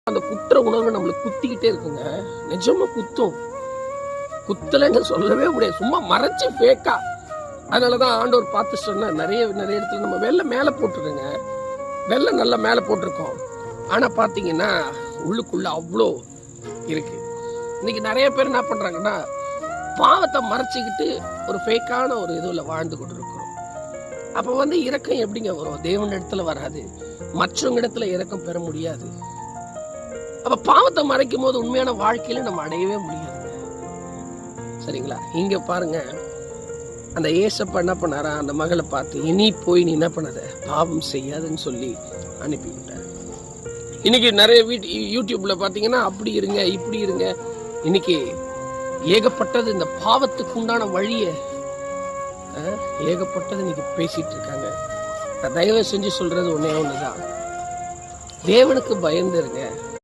அந்த குற்ற உணர்வு நம்மளுக்கு குத்திக்கிட்டே இருக்குங்க. நிஜமா குத்தும். குத்தலைன்னு சொல்லவே முடியாது. சும்மா மறைச்சு ஃபேக்கா. அதனாலதான் ஆண்டவர் பார்த்து சொன்ன நிறைய இடத்துல நம்ம வெள்ளை மேல போட்டுருங்க. வெள்ளை நல்லா மேல போட்டிருக்கோம். ஆனா பாத்தீங்கன்னா உள்ளுக்குள்ள அவ்வளோ இருக்கு. இன்னைக்கு நிறைய பேர் என்ன பண்றாங்கன்னா பாவத்தை மறைச்சிக்கிட்டு ஒரு ஃபேக்கான ஒரு இதுல வாழ்ந்து கொண்டு இருக்கிறோம். அப்ப இரக்கம் எப்படிங்க வரும்? தேவன் இடத்துல வராது, மற்றவங்க இடத்துல இரக்கம் பெற முடியாது. அப்ப பாவத்தை மறைக்கும் போது உண்மையான வாழ்க்கையில நம்ம அடையவே முடியாது. சரிங்களா? இங்க பாருங்க, அந்த ஏசப்பா என்ன பண்ணாரா, அந்த மகளை பார்த்து இனி போய் நீ என்ன பண்ணாத, பாவம் செய்யாதுன்னு சொல்லி அனுப்பிவிட்டார். இன்னைக்கு நிறைய யூடியூப்ல பாத்தீங்கன்னா அப்படி இருங்க இப்படி இருங்க, இன்னைக்கு ஏகப்பட்டது இந்த பாவத்துக்கு உண்டான வழிய ஏகப்பட்டது இன்னைக்கு பேசிட்டு இருக்காங்க. நான் தயவு செஞ்சு சொல்றது ஒன்னே ஒண்ணுதான், தேவனுக்கு பயந்துருங்க.